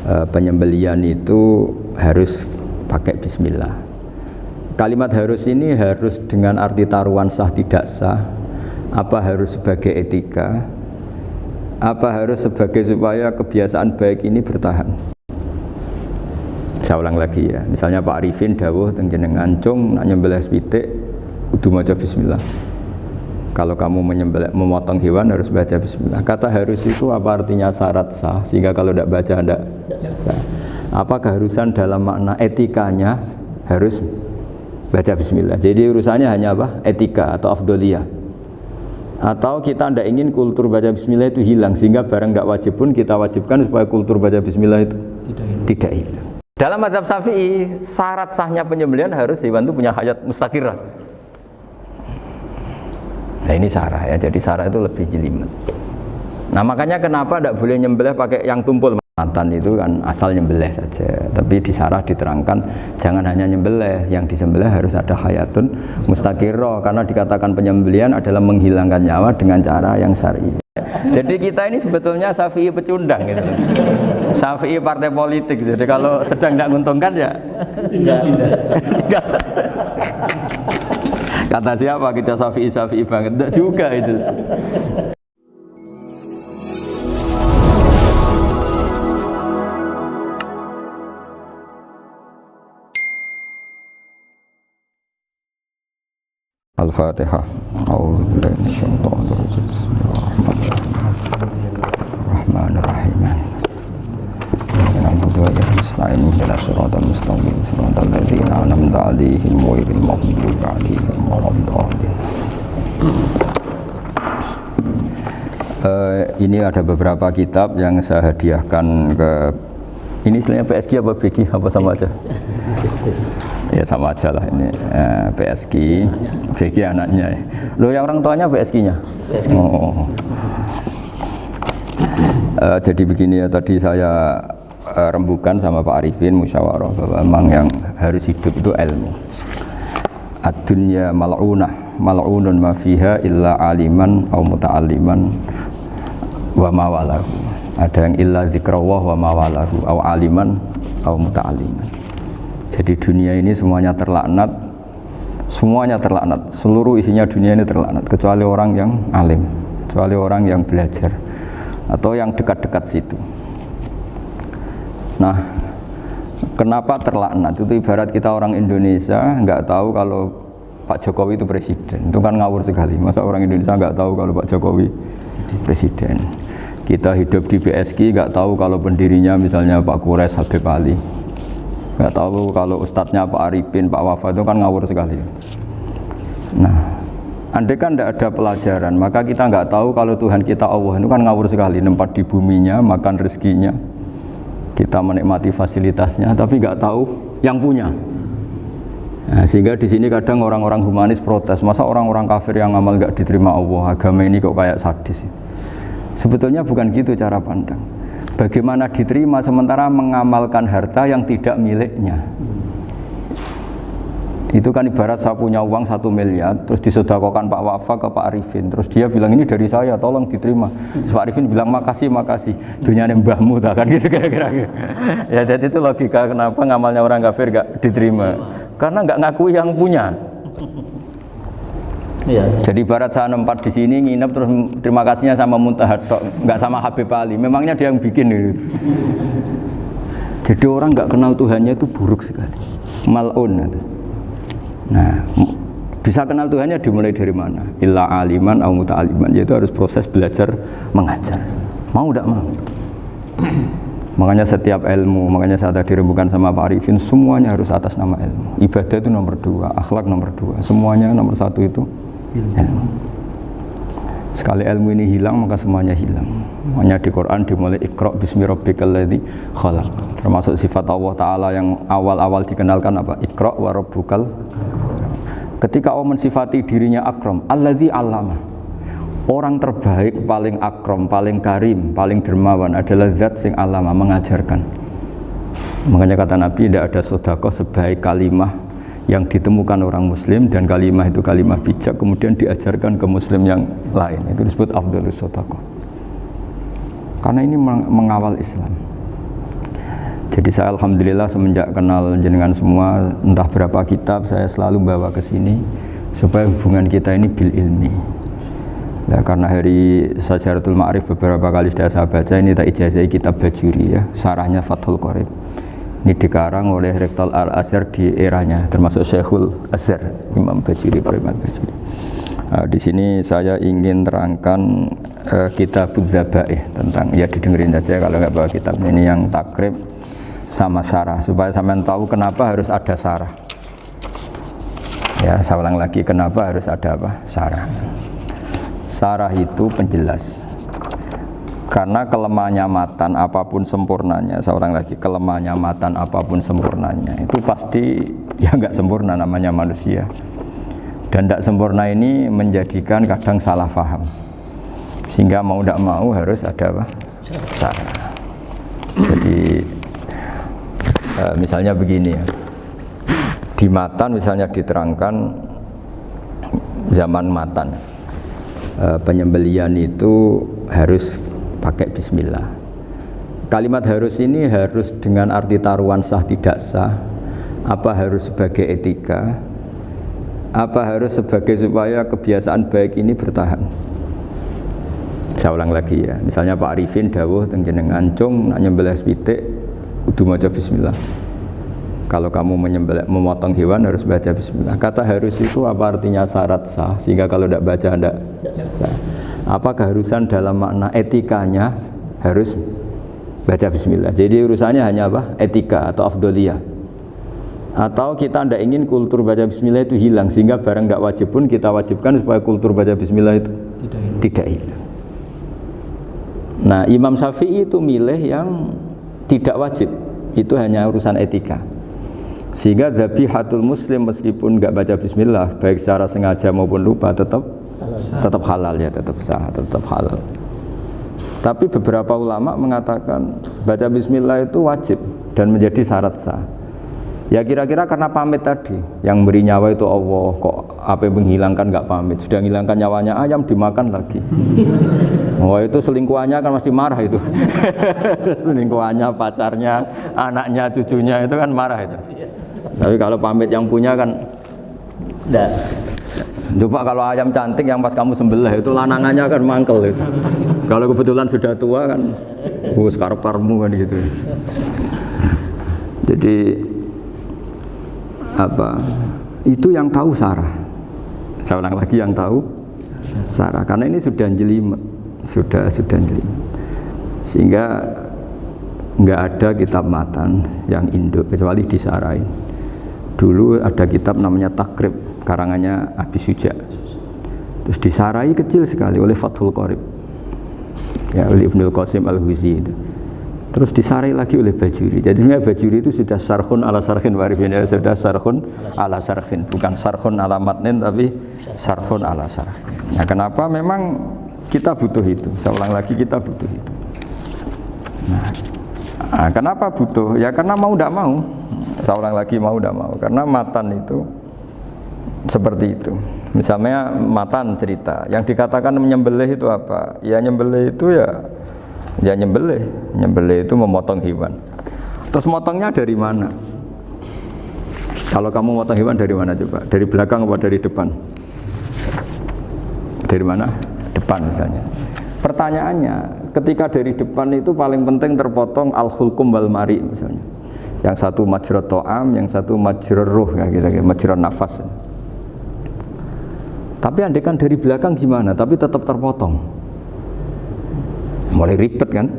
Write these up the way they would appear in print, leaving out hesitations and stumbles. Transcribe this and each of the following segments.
penyembelian itu harus pakai bismillah. Kalimat harus ini harus dengan arti taruhan sah tidak sah, apa harus sebagai etika, apa harus sebagai supaya kebiasaan baik ini bertahan. Saya ulang lagi ya, misalnya Pak Arifin dawuh teng jenengan cung nak nyembelih pitik kudu maca bismillah. Kalau kamu memotong hewan harus baca bismillah. Kata harus itu apa artinya syarat sah, sehingga kalau tidak baca tidak sah. Apa keharusan dalam makna etikanya harus baca bismillah. Jadi urusannya hanya apa? Etika atau afdoliyah. Atau kita tidak ingin kultur baca bismillah itu hilang, sehingga barang tidak wajib pun kita wajibkan supaya kultur baca bismillah itu tidak hilang. Dalam mazhab Syafi'i, syarat sahnya penyembelihan harus hewan itu punya hayat mustaqirah. Nah ini sarah ya, jadi sarah itu lebih jelimet. Nah makanya kenapa tidak boleh nyembelih pakai yang tumpul. Matan itu kan asal nyembelih saja, tapi di sarah diterangkan jangan hanya nyembelih, yang disembelih harus ada hayatun mustaqirah, karena dikatakan penyembelihan adalah menghilangkan nyawa dengan cara yang syar'i. Jadi kita ini sebetulnya Syafi'i pecundang gitu. Syafi'i partai politik, jadi kalau sedang tidak menguntungkan ya tidak. Kata siapa kita Syafi'i banget? Tidak juga itu. Al-Fatihah. A'udzubillahi minasyaitonir rajim. Bismillahirrahmanirrahim. Na'budu wa nasta'inu ihdinas siratal mustaqim siratal ladzina an'amta 'alaihim ghairil maghdubi 'alaihim waladdallin. Ini ada beberapa kitab yang saya hadiahkan ke, ini istilahnya PSG apa BG apa sama aja? Ya sama aja lah ini, PSG, BG anaknya. Loh yang orang tuanya PSG-nya? Oh. Jadi begini ya, tadi saya rembukan sama Pak Arifin musyawarah bahwa memang yang harus hidup itu ilmu. Ad-dunya mal'unah, mal'unun ma fiha illa aliman au muta'alliman wa ma walahu. Ada yang illa zikrullah wa ma walahu au aliman au muta'alliman. Jadi dunia ini semuanya terlaknat, seluruh isinya dunia ini terlaknat kecuali orang yang alim, kecuali orang yang belajar atau yang dekat-dekat situ. Nah, kenapa terlaknat? Itu ibarat kita orang Indonesia nggak tahu kalau Pak Jokowi itu presiden, itu kan ngawur sekali. Masa orang Indonesia nggak tahu kalau Pak Jokowi presiden? Kita hidup di PSG nggak tahu kalau pendirinya misalnya Pak Kures Habib Ali, nggak tahu kalau ustadznya Pak Arifin, Pak Wafa, itu kan ngawur sekali. Nah, andai kan tidak ada pelajaran, maka kita nggak tahu kalau Tuhan kita Allah, itu kan ngawur sekali. Nempat di buminya, makan rezekinya, kita menikmati fasilitasnya, tapi nggak tahu yang punya. Nah, sehingga di sini kadang orang-orang humanis protes, masa orang-orang kafir yang amal nggak diterima Allah, agama ini kok kayak sadis. Sebetulnya bukan gitu cara pandang. Bagaimana diterima sementara mengamalkan harta yang tidak miliknya. Itu kan ibarat saya punya uang 1 miliar, terus disedekahkan Pak Wafa ke Pak Arifin, terus dia bilang ini dari saya, tolong diterima. Pak Arifin bilang makasih, dunyane mbahmu tak kan gitu kira-kira. Ya jadi itu logika kenapa ngamalnya orang kafir gak diterima, karena nggak ngaku yang punya. Ya. Jadi ibarat saya nempat di sini nginep terus terima kasihnya sama Muntaha, nggak sama Habib Ali. Memangnya dia yang bikin itu. Jadi orang nggak kenal Tuhannya itu buruk sekali, mal'un. Nah, bisa kenal Tuhannya dimulai dari mana? Illa aliman au muta'aliman, yaitu harus proses belajar mengajar. Mau tidak mau. Makanya setiap ilmu, makanya saya tadi rembukan sama Pak Arifin, semuanya harus atas nama ilmu. Ibadah itu nomor 2, akhlak nomor 2, semuanya nomor 1 itu ilmu. Sekali ilmu ini hilang maka semuanya hilang. Makanya di Quran dimulai Iqra bismi rabbikal ladzi khalaq. Termasuk sifat Allah Ta'ala yang awal-awal dikenalkan apa? Iqra wa rabbukal. Ketika Allah mensifati dirinya akram, alladzi 'allama. Orang terbaik, paling akram, paling karim, paling dermawan adalah zat sing 'allama, mengajarkan. Makanya kata Nabi, tidak ada sedekah sebaik kalimah yang ditemukan orang muslim dan kalimah itu kalimah bijak kemudian diajarkan ke muslim yang lain, itu disebut afdhalus shadaqah. Karena ini mengawal Islam. Jadi saya alhamdulillah semenjak kenal jenengan semua, entah berapa kitab saya selalu bawa ke sini supaya hubungan kita ini bil ilmi. Ya, karena hari Syajaratul Ma'arif beberapa kali sudah saya baca, ini tak ijazahi kitab Bajuri ya, sarahnya Fathul Qorib. Ini dikarang oleh Rektor Al-Azhar di eranya, termasuk Syekhul Azhar Imam Bajuri, Imam Bajuri. Di sini saya ingin terangkan Kitabuz Zabaih tentang, ya didengerin saja kalau nggak bawa kitab ini, yang takrib sama sarah, supaya sampean tahu kenapa harus ada sarah. Ya, saya ulang lagi, kenapa harus ada apa? Sarah. Sarah itu penjelas. Karena kelemahannya matan apapun sempurnanya, saya ulang lagi, kelemahannya matan apapun sempurnanya itu pasti ya nggak sempurna, namanya manusia. Dan tidak sempurna ini menjadikan kadang salah paham, sehingga mau tidak mau harus ada apa? Sarah. Jadi misalnya begini ya, di matan misalnya diterangkan zaman matan, penyembelian itu harus pakai bismillah. Kalimat harus ini harus dengan arti taruhan sah tidak sah, apa harus sebagai etika, apa harus sebagai supaya kebiasaan baik ini bertahan. Saya ulang lagi ya, misalnya Pak Arifin dawuh teng jenengan cung nak nyembelih pitik kudu maca bismillah. Kalau kamu memotong hewan harus baca bismillah. Kata harus itu apa artinya? Syarat sah, sehingga kalau tidak baca tidak sah. Apa keharusan dalam makna etikanya harus baca bismillah. Jadi urusannya hanya apa? Etika atau afdoliyah. Atau kita tidak ingin kultur baca bismillah itu hilang, sehingga barang tidak wajib pun kita wajibkan supaya kultur baca bismillah itu tidak hilang. Nah, Imam Syafi'i itu milih yang tidak wajib, itu hanya urusan etika. Sehingga zabihatul muslim meskipun nggak baca bismillah, baik secara sengaja maupun lupa, tetap halal ya, tetap sah, tetap halal. Tapi beberapa ulama mengatakan baca bismillah itu wajib dan menjadi syarat sah. Ya kira-kira karena pamit tadi, yang beri nyawa itu Allah, kok apa yang menghilangkan nggak pamit, sudah menghilangkan nyawanya ayam dimakan lagi. Oh itu selingkuhannya kan mesti marah itu. Selingkuhannya, pacarnya, anaknya, cucunya itu kan marah itu. Tapi kalau pamit yang punya kan enggak. Coba kalau ayam cantik yang pas kamu sembelih itu lanangannya kan mangkel itu. Kalau kebetulan sudah tua kan karep-karepmu kan gitu. Jadi apa? Itu yang tahu sarah. Saya ulang lagi, yang tahu sarah, karena ini sudah jelimet. Sudah jelimet. Sehingga enggak ada kitab matan yang induk kecuali disarain. Dulu ada kitab namanya Takrib, karangannya Abi Suja. Terus disarai kecil sekali oleh Fathul Qorib, ya, oleh Ibnul Qasim Al-Huzi itu. Terus disarai lagi oleh Bajuri. Jadi Bajuri itu sudah sarhun ala sarhin, warifin ya, sudah sarhun ala sarhin, bukan sarhun ala matnin tapi sarhun ala sarhin. Nah, kenapa? Memang kita butuh itu. Saya ulang lagi, kita butuh itu. Nah, kenapa butuh? Ya karena mau tidak mau. Saya ulang lagi, mau tidak mau. Karena matan itu seperti itu. Misalnya matan cerita, yang dikatakan menyembelih itu apa? Ya nyembelih itu ya nyembelih itu memotong hewan. Terus motongnya dari mana? Kalau kamu motong hewan dari mana coba? Dari belakang atau dari depan? Dari mana? Depan misalnya. Pertanyaannya, ketika dari depan itu paling penting terpotong al-hulkum wal mari misalnya. Yang satu majrur to'am, yang satu majrur ruh, kayak gitu, majrur nafas. Tapi andekan dari belakang gimana? Tapi tetap terpotong. Mulai ribet kan?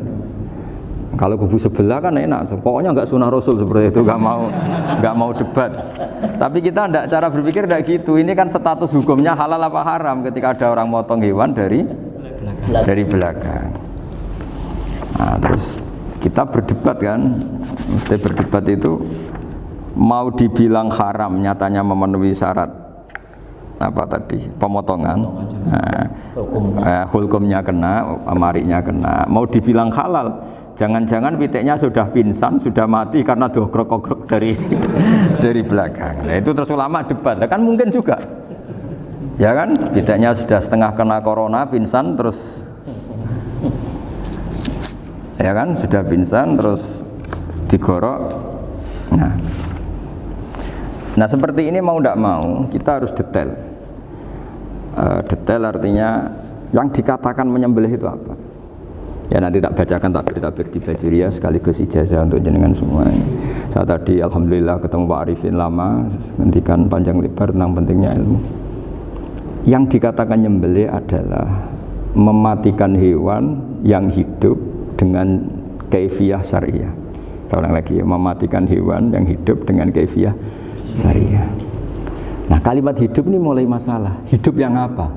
Kalau kubu sebelah kan enak, pokoknya nggak sunah Rasul seperti itu, nggak mau debat. Tapi kita tidak, cara berpikir tidak gitu. Ini kan status hukumnya halal apa haram ketika ada orang motong hewan dari belakang. Nah, terus kita berdebat kan, mesti berdebat itu mau dibilang haram, nyatanya memenuhi syarat apa tadi, pemotongan, hukumnya kena, amarinya kena. Mau dibilang halal, jangan-jangan pitiknya sudah pingsan, sudah mati karena dogrok-ogrok dari belakang. Nah, itu terus ulama debat, kan mungkin juga, ya kan, pitiknya sudah setengah kena corona, pingsan terus. Ya kan, sudah pingsan terus digorok. Nah seperti ini mau tidak mau kita harus detail. Detail artinya yang dikatakan menyembelih itu apa? Ya nanti tak bacakan takbir di Bajuriah sekaligus ijazah untuk jenengan semua. Saya tadi alhamdulillah ketemu Pak Arifin lama, ngendikan panjang lebar tentang pentingnya ilmu. Yang dikatakan nyembelih adalah mematikan hewan yang hidup dengan kaifiyah syariah. Saya ulang lagi, mematikan hewan yang hidup dengan kaifiyah syariah. Nah kalimat hidup ini mulai masalah. Hidup yang apa?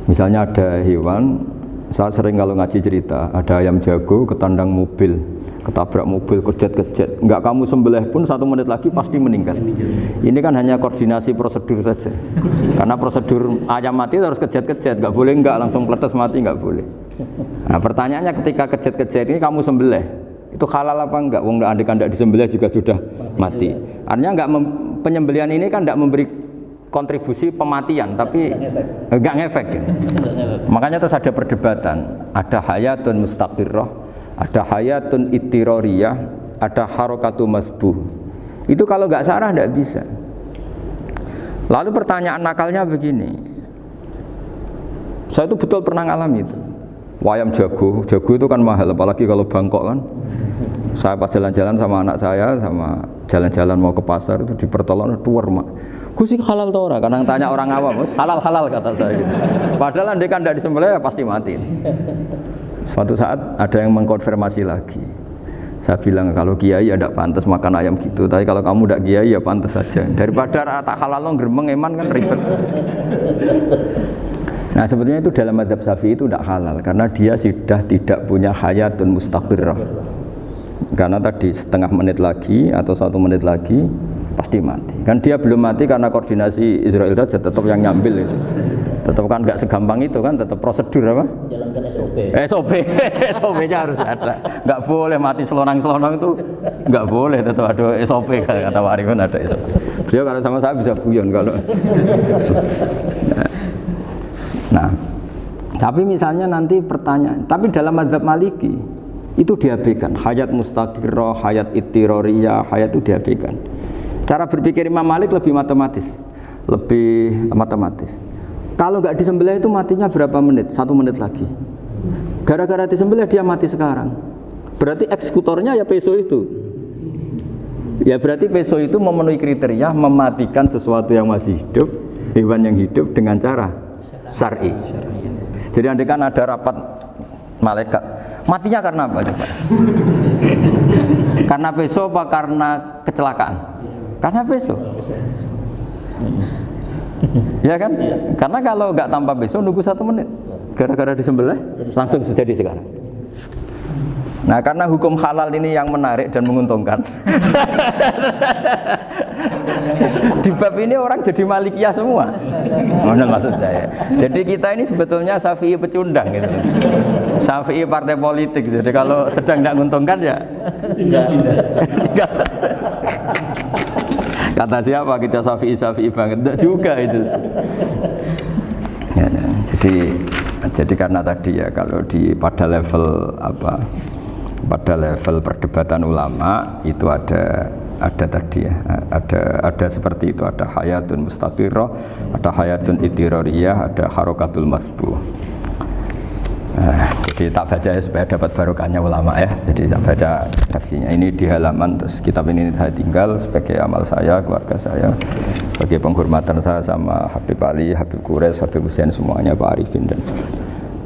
Misalnya ada hewan, saya sering kalau ngaji cerita, ada ayam jago ketandang mobil, ketabrak mobil, kejet-kejet. Enggak kamu sembelih pun 1 menit lagi pasti meninggal. Ini kan hanya koordinasi prosedur saja. Karena prosedur ayam mati harus kejet-kejet, enggak boleh enggak langsung peletes mati, enggak boleh. Nah pertanyaannya ketika kejet-kejet ini kamu sembelih, itu halal apa enggak? Wong andekan enggak disembelih juga sudah mati. Artinya enggak penyembelihan ini kan enggak memberi kontribusi pematian, tapi enggak ngefek gitu. Makanya terus ada perdebatan, ada hayatun mustaqirrah, ada hayatun ittiroriyah, ada harokatu masbuh. Itu kalau enggak sarah enggak bisa. Lalu pertanyaan nakalnya begini, saya itu betul pernah ngalami itu. Ayam jago itu kan mahal, apalagi kalau Bangkok kan. Saya pas jalan-jalan sama anak saya, sama jalan-jalan mau ke pasar itu di pertolongan tuwer mak. Gus halal toh ora? Kadang tanya orang awam, halal kata saya gitu. Padahal andai kan tidak disembelih ya pasti mati. Suatu saat ada yang mengkonfirmasi lagi. Saya bilang kalau kiai ya tidak pantas makan ayam gitu, tapi kalau kamu tidak kiai ya pantas saja. Daripada rata halal lo geremeng eman kan ribet. Nah sebetulnya itu dalam mazhab Syafi'i itu tidak halal karena dia sudah tidak punya hayatun mustaqirrah. Karena tadi setengah menit lagi atau 1 menit lagi pasti mati. Kan dia belum mati karena koordinasi Israel saja, tetap yang nyambil itu. Tetap kan nggak segampang itu kan, tetap prosedur apa? Jalankan SOP. SOP-nya harus ada. Nggak boleh mati selonang-selonang itu, nggak boleh. Tetap ada SOP kata Pak Arifin ada SOP. Dia kalau sama saya bisa guyon kalau. Nah, tapi misalnya nanti pertanyaan, tapi dalam mazhab Maliki itu diabaikan, hayat mustaqirrah, hayat ittiroriyah, hayat itu diabaikan. Cara berpikir Imam Malik lebih matematis. Kalau nggak disembelih itu matinya berapa menit? 1 menit lagi. Gara-gara disembelih dia mati sekarang. Berarti eksekutornya ya peso itu. Ya berarti peso itu memenuhi kriteria mematikan sesuatu yang masih hidup, hewan yang hidup dengan cara syar'i. Jadi andai kan ada rapat malaikat, matinya karena apa coba? Karena peso apa karena kecelakaan? Karena peso. Ya kan? Karena kalau nggak tanpa peso nunggu 1 menit, gara-gara disembelih langsung terjadi sekarang. Nah karena hukum halal ini yang menarik dan menguntungkan. Di bab ini orang jadi Malikiyah semua. Mana maksud saya? Jadi kita ini sebetulnya Syafi'i pecundang gitu. Syafi'i partai politik. Jadi kalau sedang tidak menguntungkan ya tidak. Kata siapa kita Syafi'i banget? Tidak juga itu. Ya, jadi karena tadi ya kalau pada level apa? Pada level perdebatan ulama itu ada tadi ya, ada seperti itu, ada hayatun mustaqirrah, ada hayatun ittiroriyah, ada harokatul masbuh. Jadi tak baca ya supaya dapat barokahnya ulama ya. Jadi tak baca redaksinya. Ini di halaman, terus kitab ini saya tinggal sebagai amal saya, keluarga saya, sebagai penghormatan saya sama Habib Ali, Habib Qures, Habib Hussein semuanya, Pak Arifin dan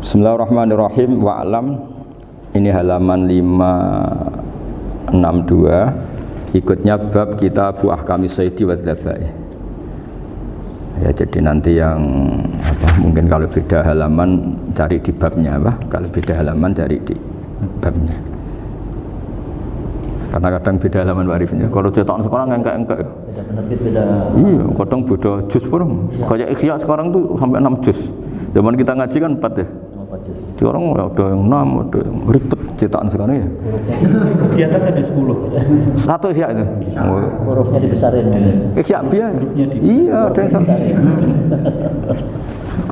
Bismillahirrahmanirrahim. Wa'lam. Ini halaman 562, ikutnya bab Kitabu Ahkami Syaidi wa Dzabai. Ya jadi nanti yang apa, mungkin kalau beda halaman cari di babnya apa, kalau beda halaman cari di babnya. Karena kadang beda halaman Pak Arifin. Kalau cetakan sekarang engkak-engkak. Beda penerbit, beda. Iya, kadang beda juz pun. Kayak Ikhya sekarang tuh sampai 6 juz. Zaman kita ngaji kan 4 ya. Sekarang ada yang 6, ada yang ribet cetakan sekarang ya. Di atas ada 10. Satu Ikhya itu. Hurufnya dibesarin. Ikhya biar. Iya, ada yang sama.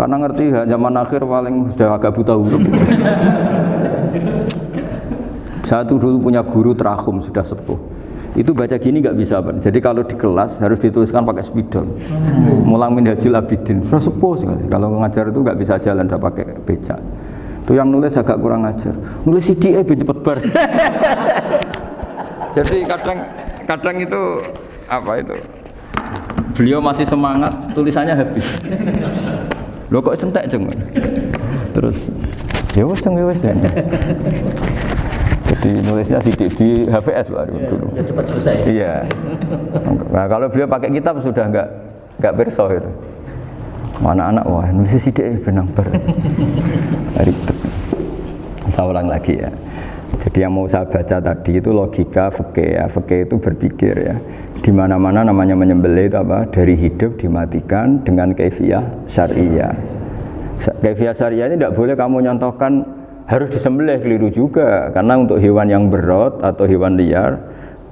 Karena ngerti zaman akhir paling sudah agak buta huruf. Saya tuh dulu punya guru terakhum sudah sepuh. Itu baca gini nggak bisa, Pak. Jadi kalau di kelas harus dituliskan pakai spidol. Mulang Minhajul Abidin, sudah sepuh sekali. Kalau ngajar itu nggak bisa jalan, udah pakai becak. Itu yang nulis agak kurang ajar. Nulis CDE biar cepet bar. Jadi kadang itu apa itu? Beliau masih semangat, tulisannya habis. Loh kok sentek ceng? Terus ya wes ya. Jadi nulisnya di HVS Pak dulu. Ya cepat selesai. Iya. Nah, kalau beliau pakai kitab sudah enggak perso itu. Anak-anak wah nulis sidik benang ber. Ribet. Saya ulang lagi ya. Jadi yang mau saya baca tadi itu logika fikih ya. Fikih itu berpikir ya. Di mana-mana namanya menyembelih itu apa? Dari hidup dimatikan dengan kaifiyah syariah. Kaifiyah syariah ini tidak boleh kamu nyontohkan harus disembelih, keliru juga, karena untuk hewan yang berot atau hewan liar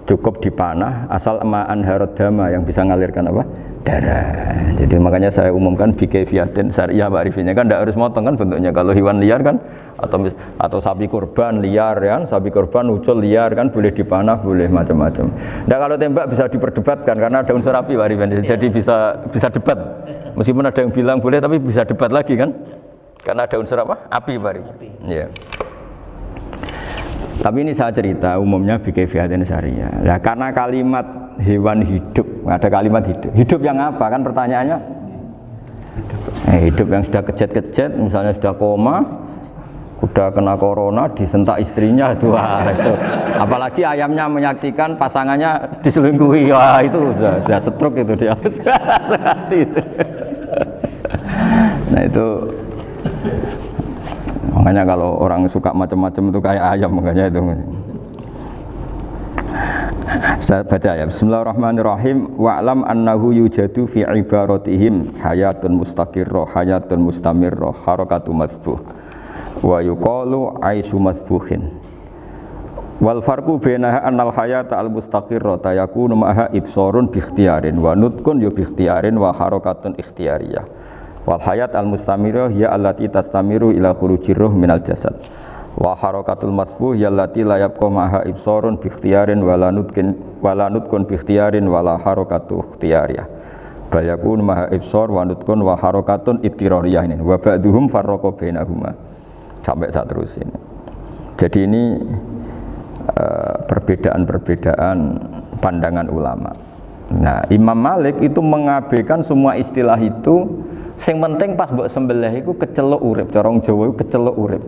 cukup dipanah asal ma'an harod dama yang bisa mengalirkan apa? Darah. Jadi makanya saya umumkan bikaifiyatin syariah Pak Arifin, kan tidak harus motong kan bentuknya. Kalau hewan liar kan atau sapi kurban liar kan, sapi kurban ucul liar kan boleh dipanah, boleh macam-macam. Nah kalau tembak bisa diperdebatkan karena ada unsur api Pak Arifin, jadi bisa debat. Meskipun ada yang bilang boleh tapi bisa debat lagi kan? Karena ada unsur apa? Api Pak Arifin. Ya. Tapi ini saya cerita umumnya bikaifiyatin syariah. Nah, karena kalimat hewan hidup, ada kalimat hidup. Hidup yang apa? Kan pertanyaannya hidup yang sudah kejet-kejet, misalnya sudah koma, udah kena corona, disentak istrinya itu. Apalagi ayamnya menyaksikan pasangannya diselingkuhi, wah itu sudah stroke itu dia. Itu. Nah itu makanya kalau orang suka macam-macam itu kayak ayam, makanya itu. Saya baca ya. Bismillahirrahmanirrahim. Wa'lam annahu yujadu fi ibaratihim hayatun mustaqirrah, hayatun mustamirrah, harakatu madhbuh. Wa yuqalu aisyu madhbuhin. Wal farqu bainaha annal hayata al mustaqirrah yakunu ma'aha ibsarun bi ikhtiyarin wa nutqun bi ikhtiyarin wa harakatun ikhtiyariyah. Wal hayat al mustamirah ya allati tastamiru ila khurujir ruh minal jasad. Wa harakatul madhbuh ya allati la yabqa ma'aha ibsarun bi ikhtiyarin wala nutqun bi ikhtiyarin wala harakatu ikhtiyariyah. Bal yakun maha ibsar wa nutqun wa harakatun ittirariyah ini. Wa ba'duhum farraqa bainahuma. Sampai saat terus ini. Jadi ini perbedaan-perbedaan pandangan ulama. Nah, Imam Malik itu mengabaikan semua istilah itu. Sing penting pas mbok sembelih iku kecelok urip, cara wong Jawa iku kecelok urip.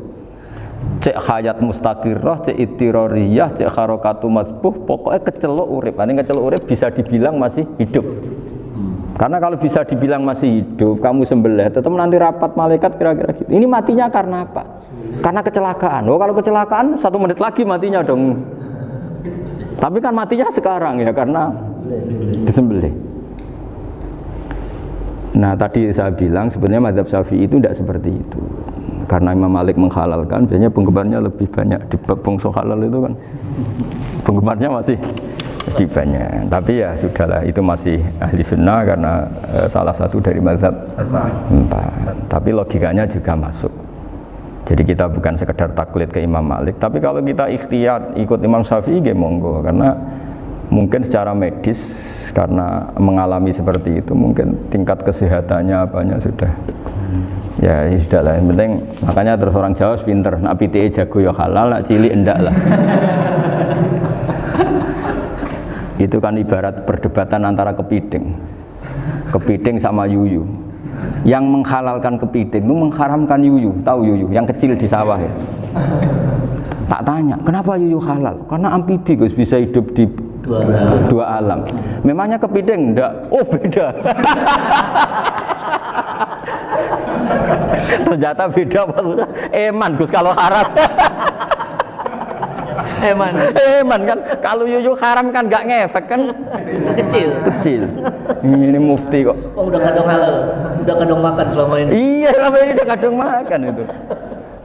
Cek hayat mustaqirrah, cek ittirariyah, cek harakatu madhbuh, pokoknya kecelok urip. Ane kecelok urip bisa dibilang masih hidup. Karena kalau bisa dibilang masih hidup, kamu sembelih, tetap nanti rapat malaikat kira-kira gitu. Ini matinya karena apa? Karena kecelakaan. Oh, kalau kecelakaan 1 menit lagi matinya dong. Tapi kan matinya sekarang ya karena disembelih. Nah tadi saya bilang sebenarnya mazhab Syafi'i itu tidak seperti itu. Karena Imam Malik menghalalkan, biasanya penggemarnya lebih banyak. Di bab bongso halal itu kan penggemarnya masih banyak. Tapi ya sudahlah, itu masih ahli sunnah karena salah satu dari mazhab 4. Tapi logikanya juga masuk. Jadi kita bukan sekedar taklid ke Imam Malik, tapi kalau kita ikhtiyat ikut Imam Syafi'i ya monggo, karena mungkin secara medis karena mengalami seperti itu mungkin tingkat kesehatannya apanya sudah ya sudah lah, yang penting makanya terus orang Jawa pinter, nak PTE jago ya halal, nak cilik enggak lah. Itu kan ibarat perdebatan antara kepiting sama yuyu. Yang menghalalkan kepiting itu mengharamkan yuyu, tahu yuyu yang kecil di sawah ya. Tak tanya, kenapa yuyu halal? Karena amfibi Gus, bisa hidup di dua alam. Memangnya kepiting enggak? Oh beda. Ternyata beda maksudnya. Eman Gus kalau haram. Eman kan, kalau yuyu haram kan enggak ngefek kan? Kecil. Ini mufti kok. Oh udah kadang halal, udah kadang makan selama ini. Iya selama ini udah kadang makan itu.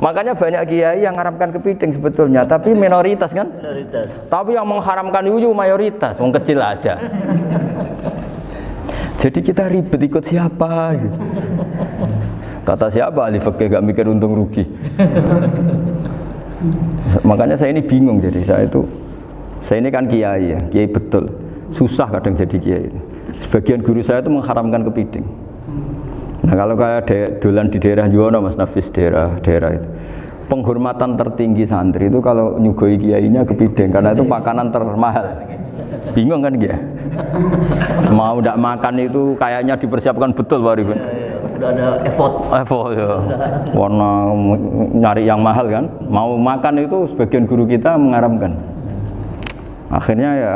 Makanya banyak kiai yang mengharamkan kepiting sebetulnya, tapi minoritas kan? Minoritas. Tapi yang mengharamkan yuyu mayoritas, wong kecil aja. Jadi kita ribet ikut siapa? Gitu. Kata siapa ahli fikih gak mikir untung rugi. Makanya saya ini bingung, jadi saya ini kan kiai ya, kiai betul. Susah kadang jadi kiai. Sebagian guru saya itu mengharamkan kepiting. Nah kalau kayak dolan di daerah Juwono, Mas Nafis, daerah itu, penghormatan tertinggi santri itu kalau nyugoi kiainya kepiting, karena itu makanan termahal. Bingung kan dia? Mau tidak makan itu kayaknya dipersiapkan betul Pak Arifin. Udah ada effort ya. Warna nyari yang mahal kan. Mau makan itu sebagian guru kita mengharamkan. Akhirnya ya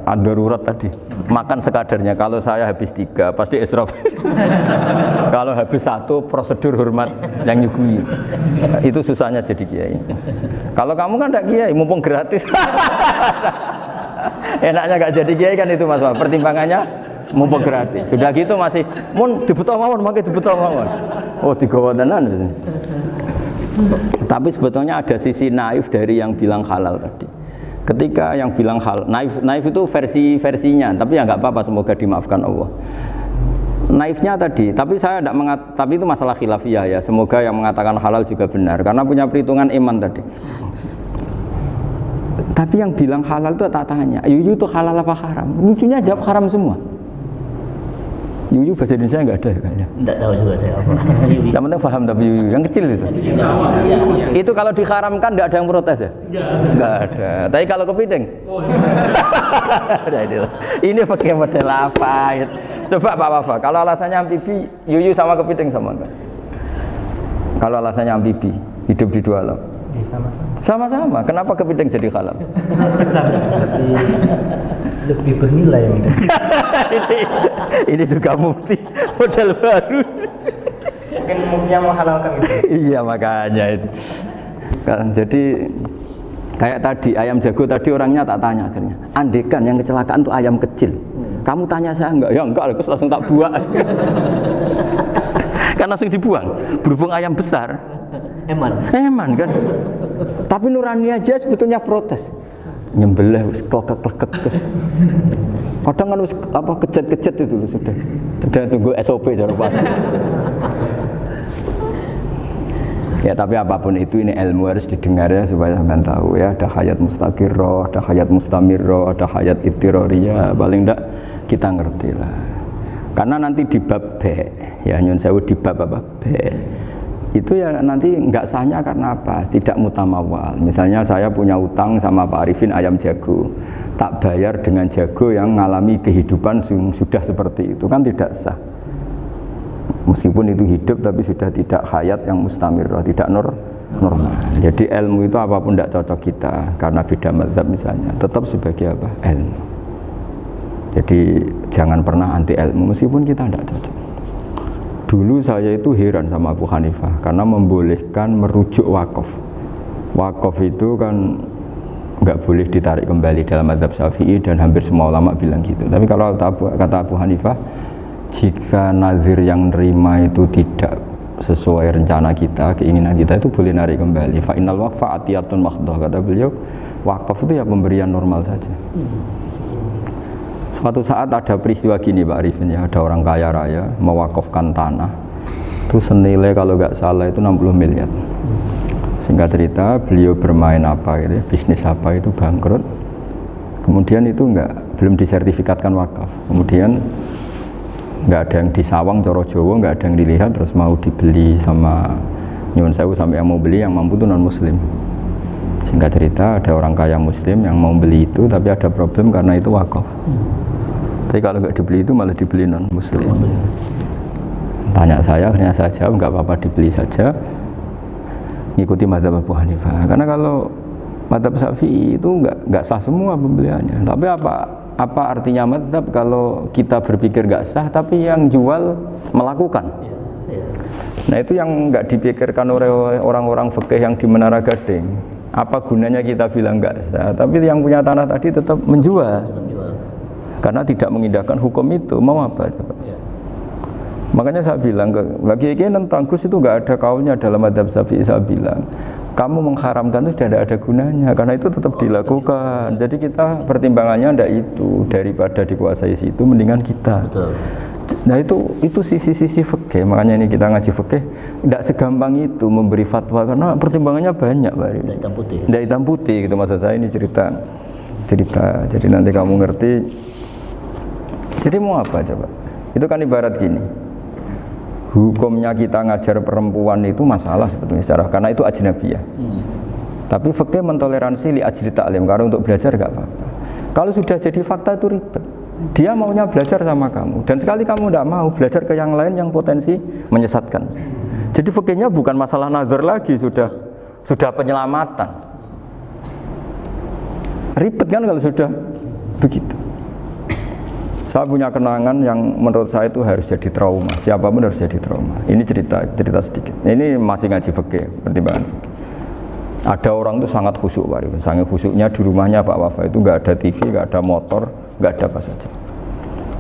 ada darurat tadi. Makan sekadarnya. Kalau saya habis 3 pasti israf. Kalau habis 1 prosedur hormat yang nyugui. Itu susahnya jadi kiai. Kalau kamu kan tidak kiai, mumpung gratis. Enaknya gak jadi kiai kan itu Mas. Pertimbangannya mumpung gratis. Sudah gitu masih mun dibutuh mawon, makai dibutuh mawon. Oh, digawa tenan. Tapi sebetulnya ada sisi naif dari yang bilang halal tadi. Ketika yang bilang naif itu versinya, tapi ya nggak apa-apa, semoga dimaafkan Allah. Naifnya tadi, tapi saya tidak tapi itu masalah khilafiyah ya. Semoga yang mengatakan halal juga benar, karena punya perhitungan iman tadi. Tapi yang bilang halal itu tak tanya, Yuyu itu halal apa haram? Lucunya jawab haram semua. Yuyu bahasa Indonesia nggak ada kayaknya. Nggak tahu juga saya apa. Yang penting paham tapi Yuyu, yang kecil itu. Itu kalau diharamkan nggak ada yang protes ya? Nggak ada. Tapi kalau kepiting? Ini pakai model apa? Coba Pak Wafa, kalau alasannya amfibi, Yuyu sama kepiting sama enggak? Kalau alasannya amfibi, hidup di 2 alam. Sama-sama. Sama-sama. Kenapa kepiting jadi halal? Besar. Lebih bernilai yang ini juga mufti model baru. Mungkin muftinya menghalalkan itu. Iya makanya itu. Kan jadi kayak tadi ayam jago tadi orangnya tak tanya akhirnya. Andekan yang kecelakaan tuh ayam kecil. Kamu tanya saya enggak? Ya enggak, terus langsung tak buang. Kan langsung dibuang. Berhubung ayam besar. Eman kan. Tapi nurani aja sebetulnya protes. Nyembelih wis klekek-klekek. Kadang kan wis apa kejet-kejet itu sudah tunggu SOP jawaban. Ya tapi apapun itu ini ilmu harus didengar ya supaya sampean tahu ya, ada hayat mustaqirrah, ada hayat mustamirrah, ada hayat ittirariyah, paling enggak kita ngerti lah. Karena nanti di bab B ya nyun sewu di bab apa B itu ya nanti nggak sahnya karena apa? Tidak mutamawal. Misalnya saya punya utang sama Pak Arifin ayam jago, tak bayar dengan jago yang mengalami kehidupan sudah seperti itu kan tidak sah. Meskipun itu hidup tapi sudah tidak hayat yang mustamirrah, tidak normal. Jadi ilmu itu apapun tidak cocok kita karena beda mazhab misalnya, tetap sebagai apa? Ilmu. Jadi jangan pernah anti ilmu meskipun kita tidak cocok. Dulu saya itu heran sama Abu Hanifah karena membolehkan merujuk wakaf. Wakaf itu kan nggak boleh ditarik kembali dalam mazhab Syafi'i dan hampir semua ulama bilang gitu. Tapi kalau kata Abu Hanifah, jika nazir yang nerima itu tidak sesuai rencana kita, keinginan kita itu boleh narik kembali. Fa innal waqfa atiyatun makhdah, kata beliau. Wakaf itu ya pemberian normal saja. Suatu saat ada peristiwa gini Pak Arifin ya, ada orang kaya raya mewakafkan tanah itu senilai kalau nggak salah itu 60 miliar. Singkat cerita beliau bermain apa gitu, bisnis apa itu bangkrut, kemudian itu belum disertifikatkan wakaf, kemudian nggak ada yang disawang coro Jawa, nggak ada yang dilihat, terus mau dibeli sama nyuwun sewu sampai yang mau beli yang mampu itu non muslim. Singkat cerita ada orang kaya muslim yang mau beli itu tapi ada problem karena itu wakaf. Tapi kalau nggak dibeli itu malah dibeli non muslim. Tanya saya, akhirnya saya jawab nggak apa-apa dibeli saja, ngikuti mazhab Abu Hanifah. Karena kalau mazhab Syafi'i itu nggak sah semua pembeliannya. Tapi apa artinya mazhab kalau kita berpikir nggak sah, tapi yang jual melakukan? Nah itu yang nggak dipikirkan oleh orang-orang fikih yang di Menara Gading. Apa gunanya kita bilang nggak sah, tapi yang punya tanah tadi tetap menjual. Karena tidak mengindahkan hukum itu, mau apa coba? Makanya saya bilang bagi tentang Gus itu nggak ada kaulnya dalam mazhab Syafi'i. Saya bilang kamu mengharamkan itu tidak ada gunanya karena itu tetap dilakukan. Jadi kita pertimbangannya ndak itu, daripada dikuasai situ mendingan kita. Betul. Nah itu sisi-sisi fikih, makanya ini kita ngaji fikih tidak segampang itu memberi fatwa karena pertimbangannya banyak, Pak. Tidak hitam putih. Tidak hitam putih gitu maksud saya, ini cerita. Jadi nanti kamu ngerti. Jadi mau apa coba? Itu kan ibarat gini. Hukumnya kita ngajar perempuan itu masalah sebetulnya secara karena itu ajnabiyah. Tapi fikih mentoleransi li ajli ta'lim, karena untuk belajar enggak apa-apa. Kalau sudah jadi fakta itu ribet. Dia maunya belajar sama kamu, dan sekali kamu tidak mau belajar ke yang lain yang potensi menyesatkan. Jadi fikihnya bukan masalah nazar lagi, sudah penyelamatan. Ribet kan kalau sudah begitu. Saya punya kenangan yang menurut saya itu harus jadi trauma. Siapapun harus jadi trauma. Ini cerita sedikit. Ini masih ngaji fikih, pertimbangan. Ada orang itu sangat khusyuk, Pak. Sangat khusyuknya di rumahnya Pak Wafa itu nggak ada TV, nggak ada motor, nggak ada apa saja.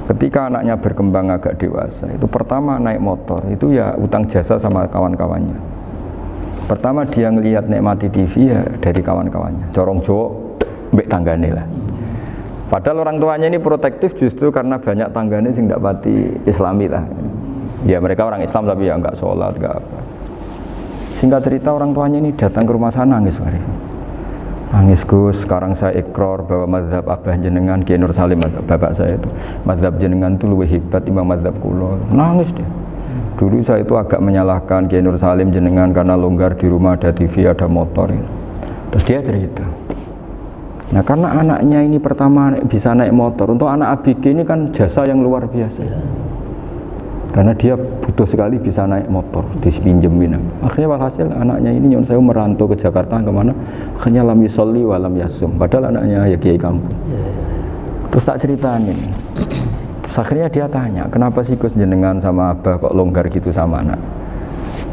Ketika anaknya berkembang agak dewasa, itu pertama naik motor, itu ya utang jasa sama kawan-kawannya. Pertama dia ngelihat nikmati TV ya dari kawan-kawannya. Corong Jawa, mbek tanggane lah. Padahal orang tuanya ini protektif justru karena banyak tanggane sing ndak pati Islami lah. Ya mereka orang Islam tapi ya nggak sholat, nggak apa. Singkat cerita orang tuanya ini datang ke rumah saya nangis, Pak. Nangis, Gus, sekarang saya ikrar bahwa mazhab Abah jenengan Kiai Nur Salim, bapak saya itu mazhab jenengan itu lebih hebat timbang mazhab kula. Nangis dia. Dulu saya itu agak menyalahkan Kiai Nur Salim jenengan karena longgar di rumah ada TV, ada motor. Terus dia cerita. Nah karena anaknya ini pertama bisa naik motor, untuk anak ABG ini kan jasa yang luar biasa. Karena dia butuh sekali bisa naik motor, dipinjemin. Akhirnya walhasil anaknya ini nyon saya merantau ke Jakarta kemana? Akhirnya lam yusolli wa lam yasum. Padahal anaknya ya kiai kampung. Terus tak ceritain. Terus akhirnya dia tanya, kenapa sih Gus jenengan sama Abah kok longgar gitu sama anak?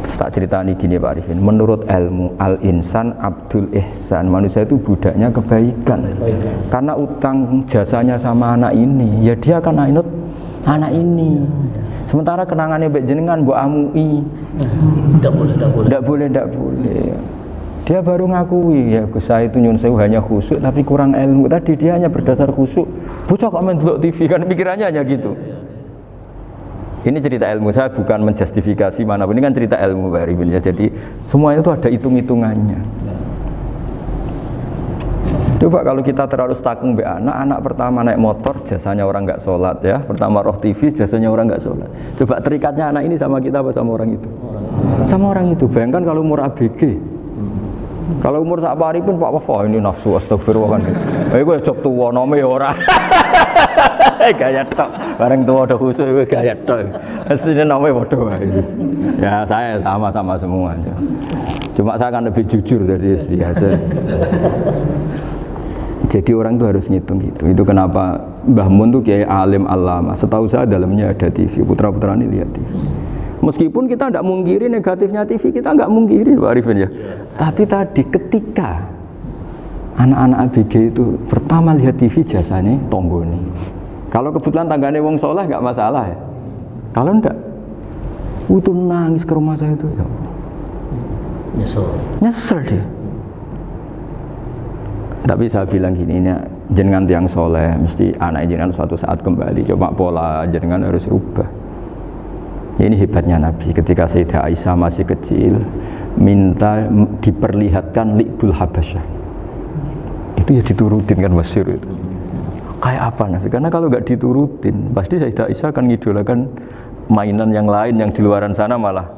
Terus tak ceritain gini Pak Arifin. Menurut ilmu al-insan abdul ihsan, manusia itu budaknya kebaikan. Karena utang jasanya sama anak ini, ya dia akan ainut anak ini. Sementara kenangannya mbek jenengan mbok amui. Tidak boleh. Dia baru ngakui ya Gus saya itu nyun sewu hanya khusyuk tapi kurang ilmu. Tadi dia hanya berdasar khusyuk. Bocah kok main delok TV kan pikirannya hanya gitu. Ini cerita ilmu, saya bukan menjustifikasi manapun, ini kan cerita ilmu Pak Ribin ya. Jadi semuanya itu ada hitung-hitungannya. Coba kalau kita terlalu stakung be anak pertama naik motor jasanya orang nggak sholat ya, pertama roh TV jasanya orang nggak sholat. Coba terikatnya anak ini sama kita apa sama orang itu? Sama orang itu. Bayangkan kalau umur ABG, kalau umur sak pari pun Pak Wafa ini nafsu astagfirullah kan. Gue cok tua nome orang. Gaya tok, bareng tua udah khusus gue gaya tok. Aslinya nome bodoh. Ya saya sama semua. Cuma saya kan lebih jujur dari biasa. Jadi orang itu harus ngitung gitu. Itu kenapa Mbah Mun tuh kiai alim alama. Setahu saya dalamnya ada TV. Putra-putra ini lihat TV. Meskipun kita tidak mungkiri negatifnya TV, kita nggak mungkiri Pak Arifin ya. Tapi tadi ketika anak-anak ABG itu pertama lihat TV jasanya tonggo nih. Kalau kebetulan tanggane wong soleh nggak masalah ya. Kalau enggak, itu nangis ke rumah saya itu ya. Nyesel dia. Tapi saya bilang gini, ini jenengan tiang soleh, mesti anak jenengan suatu saat kembali. Coba pola jenengan harus rubah. Ini hebatnya Nabi. Ketika Sayyidah Aisyah masih kecil, minta diperlihatkan li'bul habasyah. Itu ya diturutin kan masyhur itu. Kayak apa Nabi? Karena kalau nggak diturutin, pasti Sayyidah Aisyah akan ngidolakan mainan yang lain yang di luaran sana malah.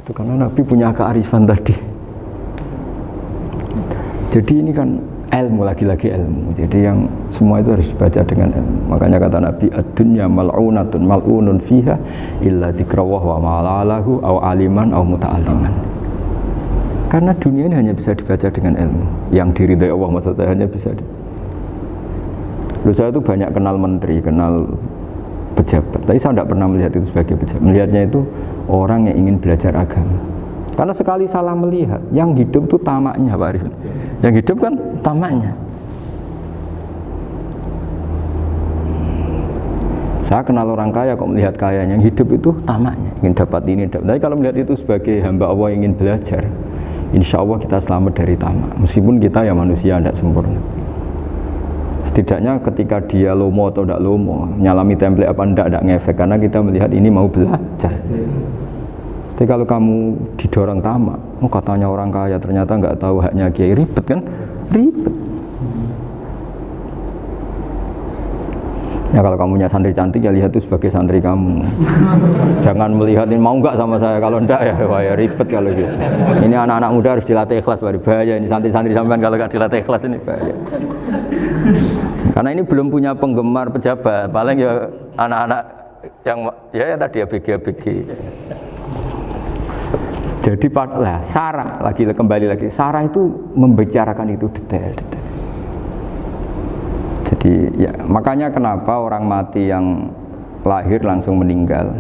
Itu karena Nabi punya kearifan tadi. Jadi ini kan ilmu, lagi-lagi ilmu. Jadi yang semua itu harus dibaca dengan ilmu. Makanya kata Nabi, ad-dunya mal'unatun mal'unun fiha illa dzikrawah wa ma'alahu aw aliman aw muta'alliman. Karena dunia ini hanya bisa dibaca dengan ilmu. Yang diridai Allah maksud saya hanya bisa saya itu banyak kenal menteri, kenal pejabat. Tapi saya tidak pernah melihat itu sebagai pejabat. Melihatnya itu orang yang ingin belajar agama. Karena sekali salah melihat, yang hidup itu tamaknya Pak Arifin. Yang hidup kan tamaknya. Saya kenal orang kaya kok melihat kaya, yang hidup itu tamaknya, ingin dapat ini, dapat. Tapi kalau melihat itu sebagai hamba Allah yang ingin belajar, insya Allah kita selamat dari tamak. Meskipun kita ya manusia tidak sempurna. Setidaknya ketika dia lomo atau tidak lomo, nyalami template apa tidak ngefek karena kita melihat ini mau belajar. Tapi kalau kamu didorong tamak, oh katanya orang kaya ternyata nggak tahu haknya kiai, ribet kan? Ribet. Ya kalau kamu punya santri cantik ya lihat itu sebagai santri kamu. Jangan melihat ini mau nggak sama saya, kalau enggak ya wah ya ribet kalau gitu. Ini anak-anak muda harus dilatih ikhlas, bahaya ini santri-santri sampean kalau nggak dilatih ikhlas ini bahaya. Karena ini belum punya penggemar pejabat, paling ya anak-anak yang ya tadi ABG. Jadi lah Sarah kembali lagi Sarah itu membicarakan itu detail. Jadi ya makanya kenapa orang mati yang lahir langsung meninggal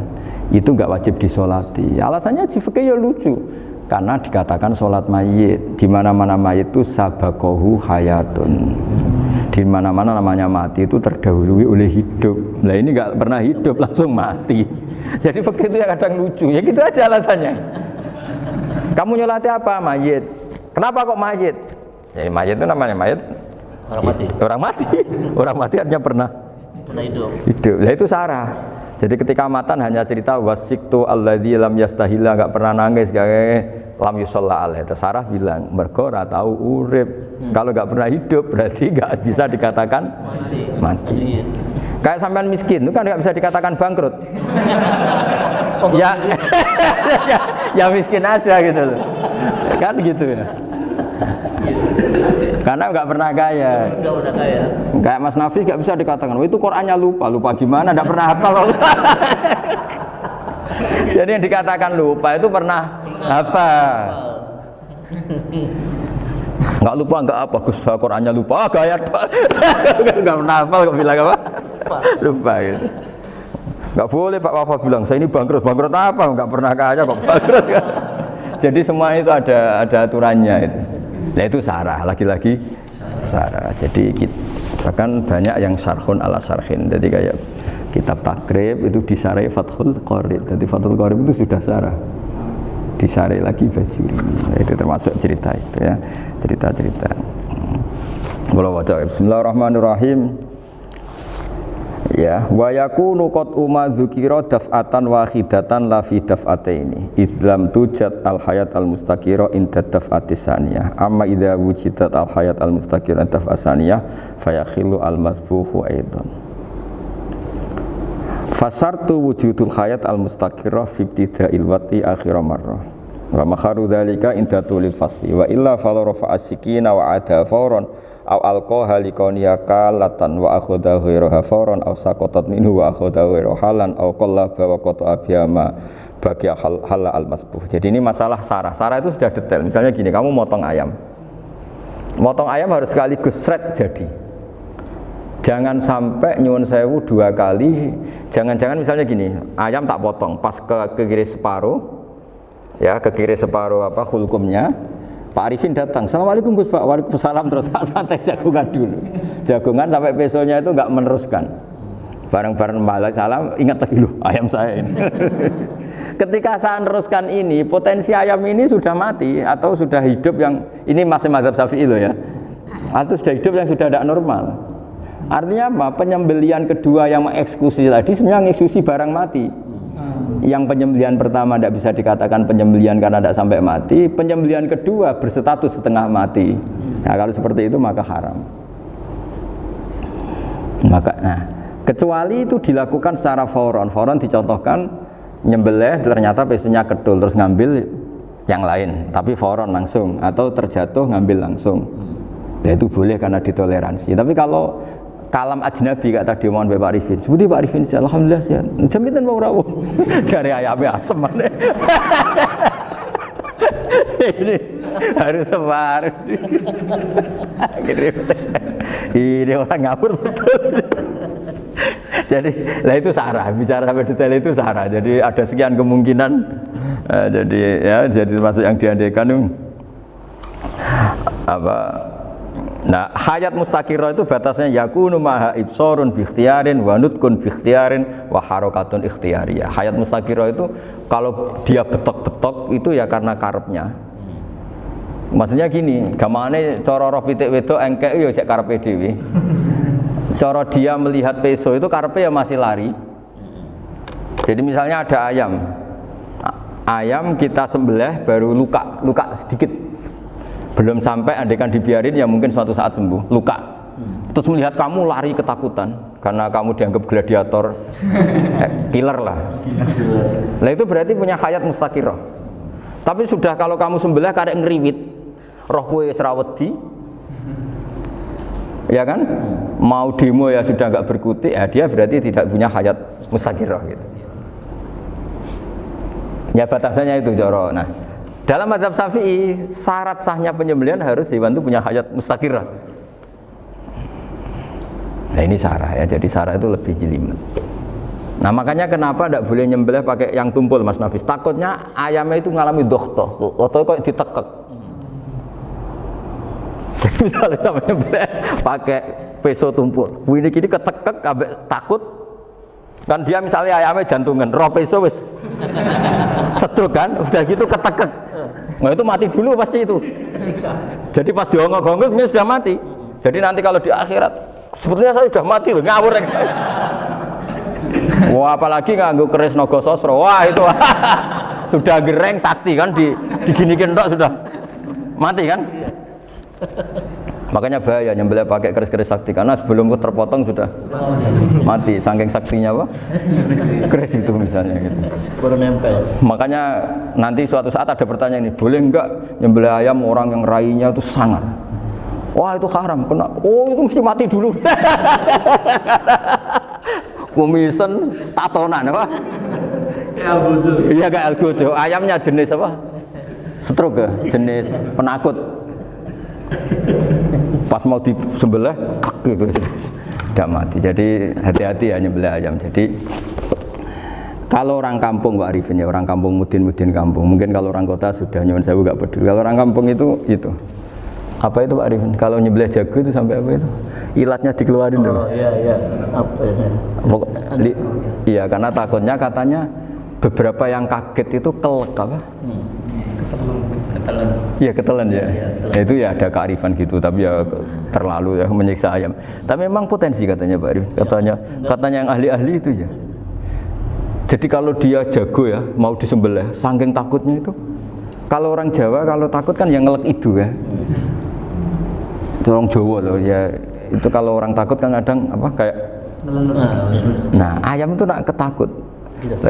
itu nggak wajib disolati. Alasannya di fikih ya lucu, karena dikatakan sholat mayit di mana-mana mayit itu sabakohu hayatun. Di mana-mana namanya mati itu terdahului oleh hidup. Nah ini nggak pernah hidup langsung mati. Jadi fikih itu ya kadang lucu. Ya gitu aja alasannya. Kamu nyolati apa? Mayit. Kenapa kok mayit? Jadi mayit itu namanya mayit. Orang mati. Orang mati. Orang mati artinya pernah hidup. Nah itu Sarah. Jadi ketika matan hanya cerita wasiktu alladzi lam yastahila, enggak pernah nangis, lam yusalla alaih. Sarah bilang mergo ora tau urip. Kalau enggak pernah hidup berarti enggak bisa dikatakan mati. Kayak sampean miskin itu kan enggak bisa dikatakan bangkrut. ya miskin aja gitu loh. Kan gitu ya. Karena nggak pernah kaya. Kayak Mas Nafis nggak bisa dikatakan, oh itu Qur'annya lupa gimana? Nggak pernah hafal. Jadi yang dikatakan lupa itu pernah hafal. Nggak lupa nggak apa, Gus Qur'annya lupa, gaya nggak pernah hafal kok bilang apa? Lupa gitu. Nggak boleh Pak Wafa bilang saya ini bangkrut apa? Nggak pernah kaya kok bangkrut. Jadi semua itu ada aturannya itu. Nah itu Sarah, lagi-lagi Sarah. Jadi bahkan banyak yang syarhun ala syarhin. Jadi kayak kitab takrib itu disarai Fathul Qorib. Jadi Fathul Qorib itu sudah Sarah. Disarai lagi Bajuri. Nah, itu termasuk cerita itu ya. Cerita-cerita. Kalau baca Bismillahirrahmanirrahim. Ya, wa yakunu qad umma dzukira daf'atan wahidatan la fi daf'ataini islam tujad al hayat al mustaqira inda daf'ati saniyah amma idza wujidat al hayat al mustaqira daf'at saniyah fayakhilu al masbuhu aidan fasartu wujudul hayat al mustaqira fi ibtida'il wati akhir marrah wa makharu dzalika inda tulil fasli wa illa fala rafa'a sikina wa ada fawran aw alqaha liqaniya kalatan wa akhadha ghayraha fawran aw saqatat minhu wa akhadha ghayraha halan aw qallaba wa qata'a biyama bagi hal al masbuh. Jadi ini masalah Sarah. Sarah itu sudah detail. Misalnya gini, kamu motong ayam. Motong ayam harus sekaligus sret jadi. Jangan sampai nyuwun sewu 2 kali. Jangan-jangan misalnya gini, ayam tak potong pas ke kiri separuh. Ya, ke kiri separuh apa hulkumnya. Pak Arifin datang, Assalamualaikum Gus Pak, waalaikumsalam, terus santai jagungan dulu. Jagungan sampai besoknya itu enggak meneruskan. Bareng-bareng balik salam, ingat lagi loh ayam saya ini. Ketika saya meneruskan ini, potensi ayam ini sudah mati atau sudah hidup yang ini masih mazhab Syafi'i loh ya. Atau sudah hidup yang sudah tidak normal. Artinya apa? Penyembelian kedua yang mengeksekusi tadi sebenarnya mengeksekusi barang mati. Yang penyembelian pertama tidak bisa dikatakan penyembelian karena tidak sampai mati. Penyembelian kedua berstatus setengah mati. Nah kalau seperti itu maka haram. Kecuali itu dilakukan secara fauron. Fauron dicontohkan nyembelih ternyata pesunya kedul terus ngambil yang lain. Tapi fauron langsung atau terjatuh ngambil langsung. Ya itu boleh karena ditoleransi. Tapi kalau kalam ajnabi kata tadi mohon Pak Arifin. Seperti Pak Arifin sih alhamdulillah sih. Jaminan mau rawuh. Dari ayamnya asem mana. Ini harus sebar. Ini orang ngawur betul. Jadi, lah itu Sarah. Bicara sampai detail itu Sarah. Jadi ada sekian kemungkinan. Jadi termasuk yang diandaikan apa? Nah, hayat mustaqirah itu batasnya yakunu maha ibsorun bi ikhtiyarin wa nutkun bi ikhtiyarin wa harakatun ikhtiyariyah. Hayat mustaqirah itu kalau dia betok-betok itu ya karena karepnya. Maksudnya gini, gamane cara roh pitik wedok engkek ya cek karepe dhewe. cara dia melihat peso itu karepe ya masih lari. Jadi misalnya ada ayam kita sembelih baru luka sedikit, belum sampai andekan dibiarin ya mungkin suatu saat sembuh, luka. Terus melihat kamu lari ketakutan karena kamu dianggap gladiator, killer lah. Lah itu berarti punya hayat mustaqirah. Tapi sudah kalau kamu sembelih karek ngeriwit, roh kowe wis ra wedi. Ya kan? Mau demo ya sudah enggak berkutik, ya dia berarti tidak punya hayat mustaqirah gitu. Ya batasannya itu Joro. Nah, dalam mazhab Syafi'i syarat sahnya penyembelihan harus hewan itu punya hayat mustaqirah. Nah ini sarah ya, jadi sarah itu lebih jelimet. Nah makanya kenapa tidak boleh nyembelih pakai yang tumpul Mas Nafis? Takutnya ayamnya itu ngalami dohtoh, atau kok ditekek. Misalnya sama nyembelih pakai peso tumpul, ini kini ketekek, takut. Kan dia misalnya ayamnya jantungan, roh peso wis setruk kan, udah gitu ketekek. Nah itu mati dulu pasti itu. Siksa. Jadi pas diongok-ongok ini sudah mati. Jadi nanti kalau di akhirat, sepertinya saya sudah mati loh, ngawur. Wah apalagi nganggo keris naga sosro, wah itu sudah gereng sakti kan, diginikin tok sudah mati kan. Makanya bahaya nyembelih pakai keris-keris sakti karena sebelum terpotong sudah mati saking saktinya apa? Keris itu misalnya gitu. Baru nempel. Makanya nanti suatu saat ada pertanyaan ini, boleh enggak nyembelih ayam orang yang rainya itu sangar? Wah itu haram, kena. Oh itu mesti mati dulu. Kumisen tatonan apa? Ya bodoh. Iya kayak algojo. Ayamnya jenis apa? Stroke ya? Jenis penakut. Pas mau disembelih gitu tidak mati. Jadi hati-hati ya nyembelih ayam. Jadi kalau orang kampung Pak Arifin ya, orang kampung mudin kampung. Mungkin kalau orang kota sudah nyuwun sewu enggak peduli. Kalau orang kampung itu apa itu Pak Arifin? Kalau nyembelih jago itu sampai apa itu? Ilatnya dikeluarin dulu. Oh iya. Apa ya? Iya karena takutnya katanya beberapa yang kaget itu kelek apa? Ketelan. Iya ketelan ya. Ketelan. Itu ya ada kearifan gitu, tapi ya terlalu ya menyiksa ayam. Tapi memang potensi katanya Pak Arif. Katanya yang ahli-ahli itu ya. Jadi kalau dia jago ya mau disembelih, saking takutnya itu. Kalau orang Jawa kalau takut kan yang ngelek idu ya. Itu orang Jawa loh ya. Itu kalau orang takut kan kadang apa kayak. Nah ayam itu nak ketakut.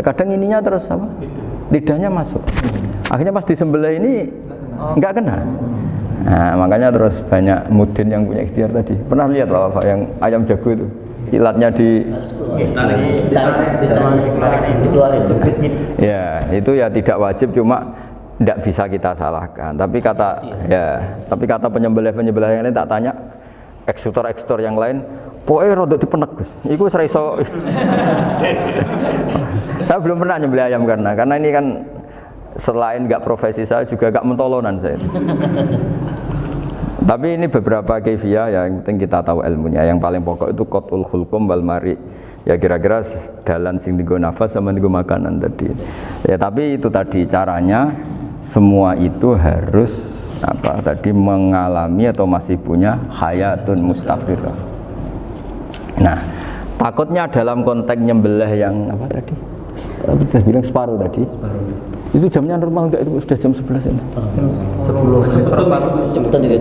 Kadang ininya terus apa? Lidahnya masuk. Akhirnya pas disembelih ini nggak kena. Nah, makanya terus banyak mudin yang punya ikhtiar tadi. Pernah lihat Bapak yang ayam jago itu? Ilatnya dikeluarin. Ya, itu ya tidak wajib, cuma tidak bisa kita salahkan. Tapi kata penyembelih yang lain tak tanya eksekutor yang lain, pokoknya rodok dipenek Gus. Iku wis ra iso. Saya belum pernah nyembelih ayam karena ini kan selain nggak profesi saya juga nggak mentolonan saya. Tapi ini beberapa kefiah ya, yang penting kita tahu ilmunya. Yang paling pokok itu qatul khulqum wal mari. Ya kira-kira dalan sing digo nafas sama digo makanan tadi. Ya tapi itu tadi caranya semua itu harus mengalami atau masih punya hayatun mustaqirah. Nah, takutnya dalam konteks nyembelih yang apa tadi? Saya bilang separuh tadi. Itu jamnya normal enggak? Itu sudah jam 11 ini? Jam 10. Cepetan dikit.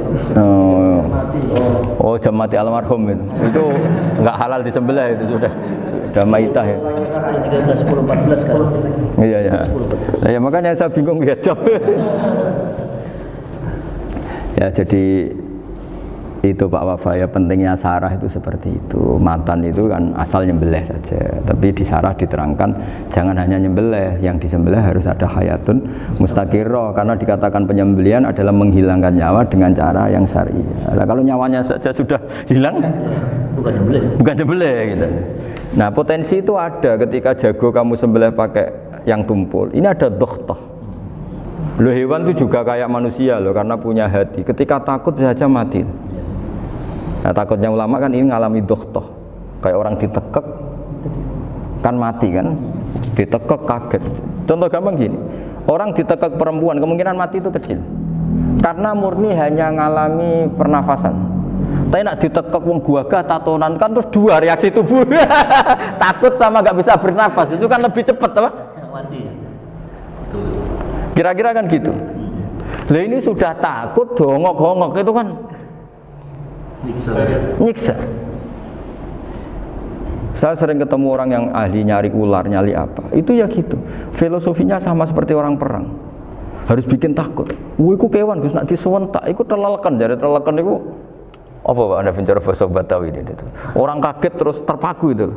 Oh jam mati almarhum itu. Itu enggak halal disembelih itu sudah maitah ya. 10, 13, 10, 14 kan. Iya. Ya makanya saya bingung lihat jam. Ya jadi itu Pak Wafa ya, pentingnya sarah itu seperti itu. Matan itu kan asal nyembelih saja, tapi di sarah diterangkan jangan hanya nyembelih, yang disembelih harus ada hayatun mustaqirah, karena dikatakan penyembelihan adalah menghilangkan nyawa dengan cara yang syar'i. Nah, kalau nyawanya saja sudah hilang bukan nyembelih gitu. Nah potensi itu ada ketika jago kamu sembelih pakai yang tumpul, ini ada dohtoh. Loh hewan itu juga kayak manusia loh, karena punya hati, ketika takut saja mati. Nah takutnya ulama kan ini ngalami dohtoh, kayak orang ditekek kan mati kan, ditekek kaget. Contoh gampang gini, orang ditekek perempuan kemungkinan mati itu kecil, karena murni hanya ngalami pernafasan. Tapi nak ditekek wong gagah tatonan kan terus dua reaksi tubuh. Takut sama nggak bisa bernafas itu kan lebih cepat apa? Mati. Kira-kira kan gitu. Lah ini sudah takut dongok-hongok itu kan nyiksa. Saya sering ketemu orang yang ahli nyari ular, nyari apa. Itu ya gitu. Filosofinya sama seperti orang perang. Harus bikin takut. Iku kewan Gus nak disewentak iku telelekan, jare telelekan iku apa Pak Anda bicara bahasa Batawi itu. Orang kaget terus terpaku itu.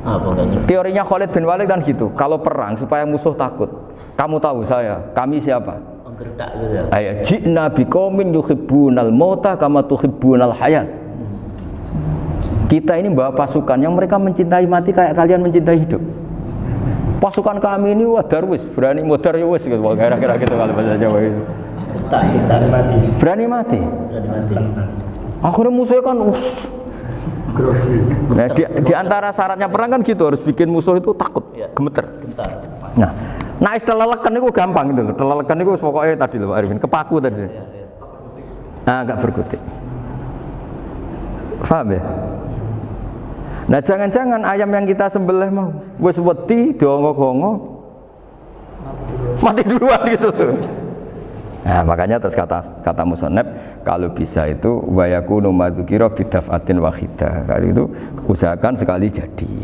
Apa enggak? Teorinya Khalid bin Walid kan gitu. Kalau perang supaya musuh takut. Kamu tahu saya, kami siapa? Gertak gitu ya. Ayat ji'na biqaumin yuhibbunal mauta kama tuhibbunal hayat. Kita ini bawa pasukan yang mereka mencintai mati kayak kalian mencintai hidup. Pasukan kami ini wah darwis, berani modar ya wis gitu. Kira-kira gitu kalau bahasa Jawa itu. Gertak mati. Berani mati. Berani mati. Akhirnya musuhnya kan nah, di antara syaratnya perang kan gitu, harus bikin musuh itu takut, gemeter. Nah istilah lelekan itu gampang gitu loh. Lelekan itu pokoknya tadi loh Pak Arifin, kepaku tadi. Nah agak berkutik. Paham ya? Nah jangan-jangan ayam yang kita sembelih mau wis wedi dongok-dongok mati duluan gitu loh. Nah makanya terus kata musannaf kalau bisa itu wa yakunu madzukira bidafatin wahidah. Kalau itu usahakan sekali jadi.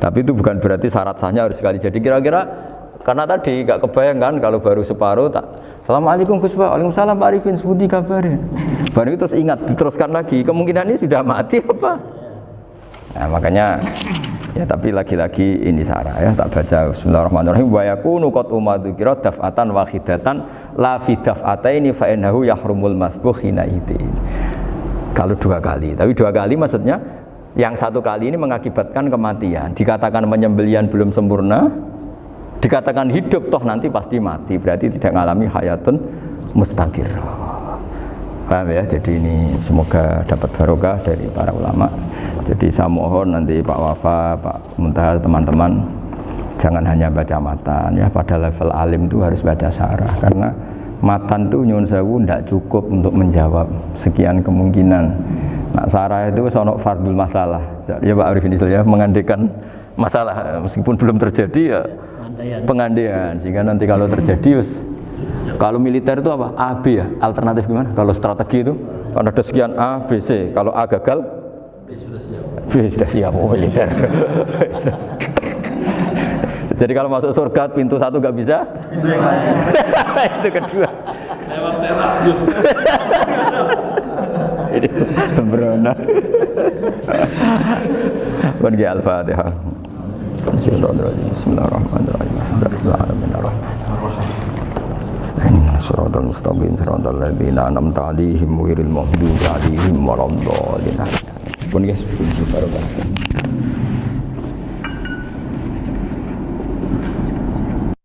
Tapi itu bukan berarti syarat sahnya harus sekali jadi. Kira-kira karena tadi gak kebayang kan kalau baru separuh tak Assalamualaikum Gus Pak. Waalaikumsalam Pak Arifin, sebuti kabarnya. Baru itu terus ingat diteruskan lagi. Kemungkinan ini sudah mati apa? Nah makanya ya tapi lagi-lagi ini sarah ya tak baca Bismillahirrahmanirrahim wa yakunu qad umadzukira daf'atan wahidatan la fi daf'ataini fa innahu yahrumul masbuh hina idin. Kalau dua kali, tapi dua kali maksudnya yang satu kali ini mengakibatkan kematian. Dikatakan penyembelian belum sempurna, dikatakan hidup toh nanti pasti mati, berarti tidak mengalami hayatun mustaqirrah. Paham ya? Jadi ini semoga dapat barokah dari para ulama. Jadi saya mohon nanti Pak Wafa, Pak Muntaha, teman-teman jangan hanya baca matan ya, pada level alim itu harus baca syarah karena matan itu nyuwun sewu tidak cukup untuk menjawab sekian kemungkinan. Nah syarah itu sono fardul masalah. Ya Pak Arifin ya mengandaikan masalah meskipun belum terjadi ya pengandaian sehingga nanti kalau terjadi kalau militer itu apa? A, B ya? Alternatif gimana? Kalau strategi itu kalau ada sekian A, B, C. Kalau A gagal, B sudah siap. Oh militer. Jadi kalau masuk surga pintu satu nggak bisa? Itu kedua. Lewat teras Gus. Ini sembrono. Bagi Al-Fatihah. Bismillahirrahmanirrahim. Shiratal mustaqim shiratal ladzina an'amta 'alaihim ghairil maghdubi 'alaihim waladdallin. Pun guys, barokah.